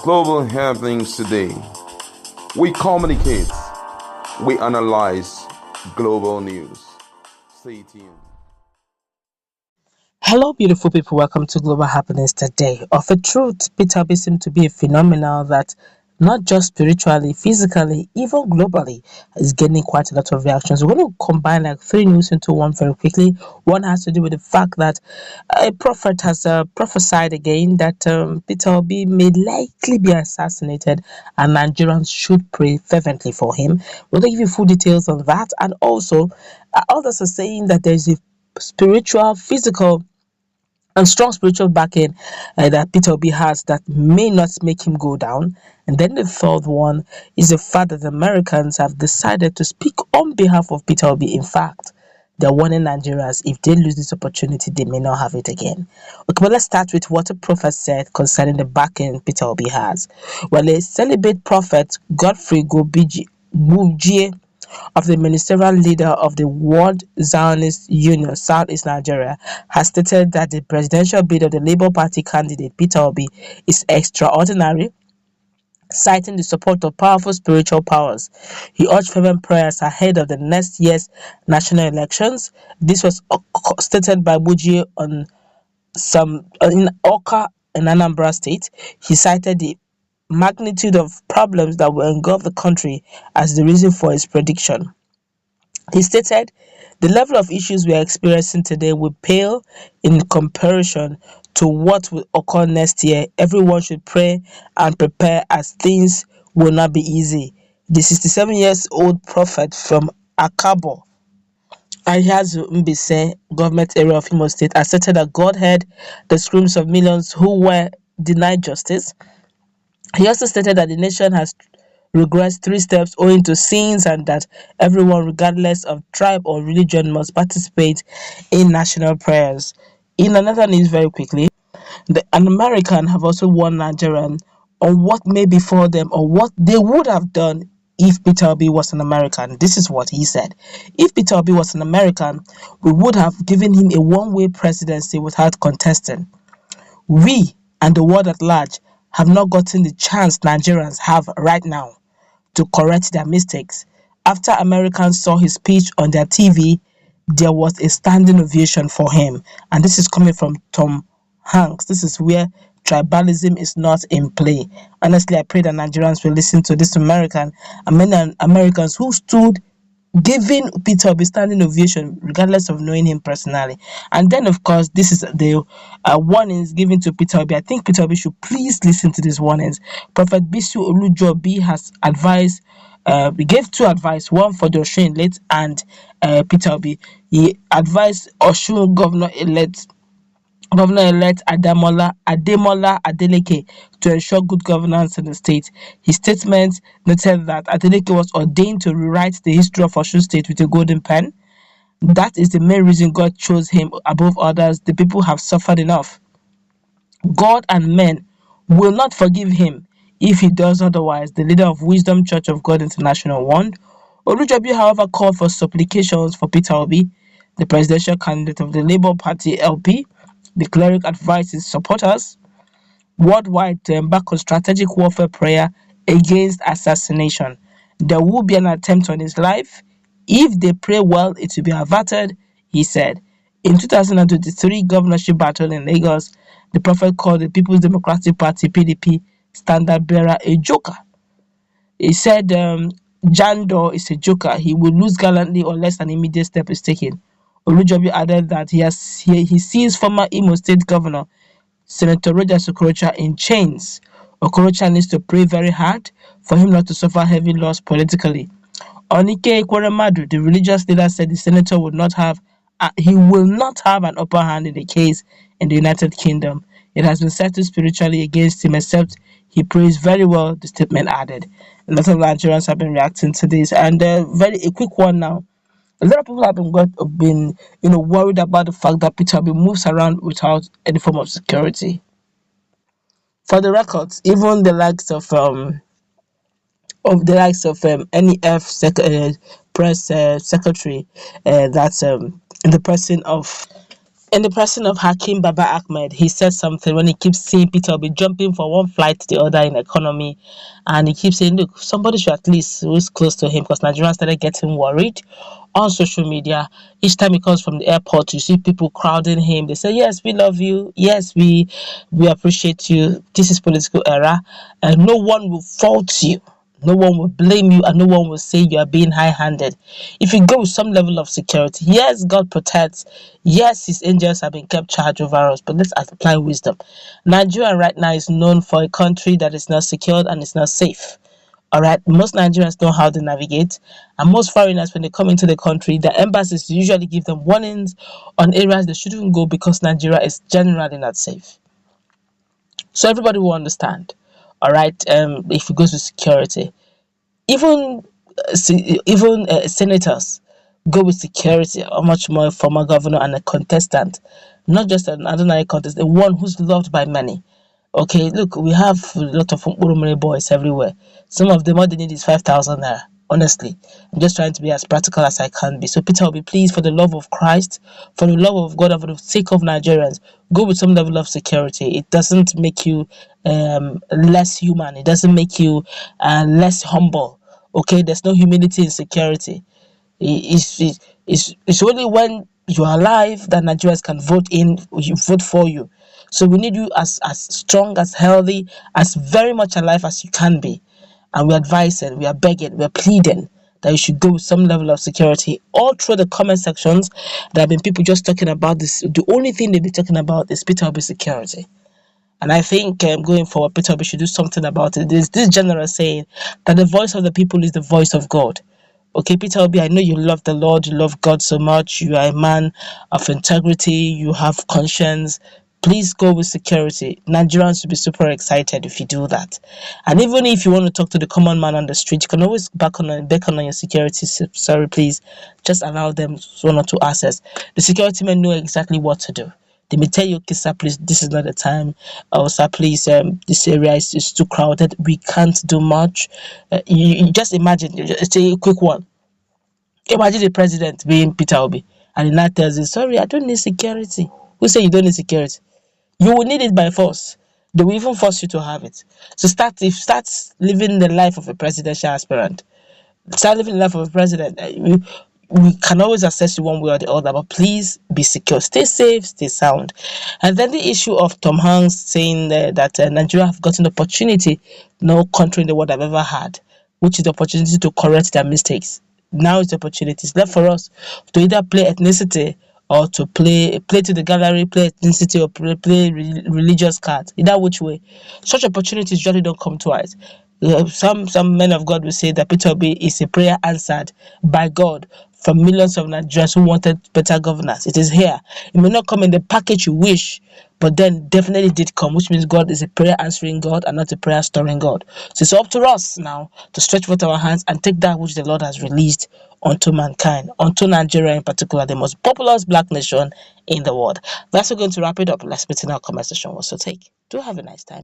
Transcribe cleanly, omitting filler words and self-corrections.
Global happenings today. We communicate, we analyze global news. Stay tuned. Hello, beautiful people. Welcome to Global Happiness today. Of a truth, Peter B seems to be a phenomenon that not just spiritually, physically, even globally is getting quite a lot of reactions. We're going to combine like three news into one very quickly. One has to do with the fact that a prophet has prophesied again that Peter Obi may likely be assassinated and Nigerians should pray fervently for him. We're going to give you full details on that. And also, others are saying that there's a spiritual, physical, and strong spiritual backing that Peter Obi has that may not make him go down. And then the third one is the fact that the Americans have decided to speak on behalf of Peter Obi. In fact, they're warning Nigerians if they lose this opportunity, they may not have it again. Okay, well, let's start with what a prophet said concerning the backing Peter Obi has. Well, a celibate prophet, Godfrey Gujie, of the ministerial leader of the World Zionist Union, Southeast Nigeria, has stated that the presidential bid of the Labour Party candidate Peter Obi is extraordinary, citing the support of powerful spiritual powers. He urged fervent prayers ahead of the next year's national elections. This was stated by Bujie on some in Oka in Anambra State. He cited the magnitude of problems that will engulf the country as the reason for his prediction. He stated, "The level of issues we are experiencing today will pale in comparison to what will occur next year. Everyone should pray and prepare as things will not be easy." The 67 years old prophet from Akabo, Ayazu Mbise, government area of Imo State, asserted that God heard the screams of millions who were denied justice. He also stated that the nation has regressed three steps owing to sins and that everyone, regardless of tribe or religion, must participate in national prayers. In another news, very quickly, an American have also warned Nigerian on what may befall them or what they would have done if Peter Obi was an American. This is what he said. If Peter Obi was an American, we would have given him a one-way presidency without contesting. We and the world at large have not gotten the chance Nigerians have right now to correct their mistakes. After Americans saw his speech on their TV, there was a standing ovation for him. And this is coming from Tom Hanks. This is where tribalism is not in play. Honestly, I pray that Nigerians will listen to this American and many Americans who stood giving Peter Obi standing ovation, regardless of knowing him personally. And then, of course, this is the warnings given to Peter Obi. I think Peter Obi should please listen to these warnings. Prophet Bisu Olujobi has advised. He gave two advice, one for the Osun elect and Peter Obi. He advised Osun Governor-elect Ademola Adeleke to ensure good governance in the state. His statement noted that Adeleke was ordained to rewrite the history of Osun State with a golden pen. That is the main reason God chose him above others. The people have suffered enough. God and men will not forgive him if he does otherwise, the leader of Wisdom Church of God International warned. Olujobi, however, called for supplications for Peter Obi, the presidential candidate of the Labour Party LP. The cleric advised his supporters worldwide to embark on strategic warfare prayer against assassination. There will be an attempt on his life. If they pray well, it will be averted, he said. In 2023 governorship battle in Lagos, the prophet called the People's Democratic Party (PDP) standard bearer a joker. He said Jandor is a joker. He will lose gallantly unless an immediate step is taken. Olujobi added that he sees former Imo State Governor Senator Rogers Okorocha in chains. Okorocha needs to pray very hard for him not to suffer heavy loss politically. Onike Ekweremadu, the religious leader, said the senator will not have an upper hand in the case in the United Kingdom. It has been settled spiritually against him, except he prays very well, the statement added. A lot of Nigerians have been reacting to this, and a quick one now. A lot of people have been worried about the fact that Peter Obi moves around without any form of security. For the records, even the likes of NEF press secretary, that's in the person of In the person of Hakim Baba Ahmed, he said something when he keeps seeing Peter Obi jumping from one flight to the other in economy, and he keeps saying, "Look, somebody should at least who's close to him," because Nigerians started getting worried on social media. Each time he comes from the airport, you see people crowding him. They say, "Yes, we love you. Yes, we appreciate you. This is political era, and no one will fault you." No one will blame you and no one will say you are being high handed. If you go with some level of security, yes, God protects. Yes, his angels have been kept charge over us, but let's apply wisdom. Nigeria right now is known for a country that is not secured and is not safe. All right, most Nigerians know how to navigate, and most foreigners, when they come into the country, the embassies usually give them warnings on areas they shouldn't go because Nigeria is generally not safe. So everybody will understand. All right, if it goes to security, even senators go with security, how much more a former governor and a contestant, not just an ordinary contestant, the one who's loved by many. Okay, look, we have a lot of Urumere boys everywhere. Some of them, all they need is 5,000 naira. Honestly, I'm just trying to be as practical as I can be. So, Peter will be pleased, for the love of Christ, for the love of God, and for the sake of Nigerians, go with some level of security. It doesn't make you less human, it doesn't make you less humble. Okay, there's no humility in security. It's only when you're alive that Nigerians can vote for you. So we need you as strong, as healthy, as very much alive as you can be. And we're advising, we are begging, we're pleading that you should go with some level of security. All through the comment sections, there have been people just talking about this. The only thing they've been talking about is Peter Obi security. And I think going forward, Peter Obi should do something about it. There's this general saying that the voice of the people is the voice of God. Okay, Peter Obi, I know you love the Lord, you love God so much, you are a man of integrity, you have conscience. Please go with security. Nigerians will be super excited if you do that. And even if you want to talk to the common man on the street, you can always beckon on your security. Sorry, please. Just allow them one or two access. The security men know exactly what to do. They may tell you, okay, sir, please, this is not the time. Oh, sir, please, this area is too crowded. We can't do much. You just imagine, just a quick one. Imagine the president being Peter Obi, and he now tells you, sorry, I don't need security. Who say you don't need security? You will need it by force. They will even force you to have it. So start living the life of a presidential aspirant. Start living the life of a president. We can always assess you one way or the other, but please be secure, stay safe, stay sound. And then the issue of Tom Hanks saying that Nigeria have gotten the opportunity no country in the world have ever had, which is the opportunity to correct their mistakes. Now is the opportunity. It's left for us to either play ethnicity or to play to the gallery, play ethnicity, or play religious cards. Either which way, such opportunities usually don't come twice. Some men of God will say that Peter Obi is a prayer answered by God from millions of Nigerians who wanted better governance. It is here. It may not come in the package you wish, but then definitely did come, which means God is a prayer answering God and not a prayer storing God. So it's up to us now to stretch forth our hands and take that which the Lord has released unto mankind, unto Nigeria in particular, the most populous black nation in the world. That's going to wrap it up. Let's meet in our conversation. What's to take? Do have a nice time.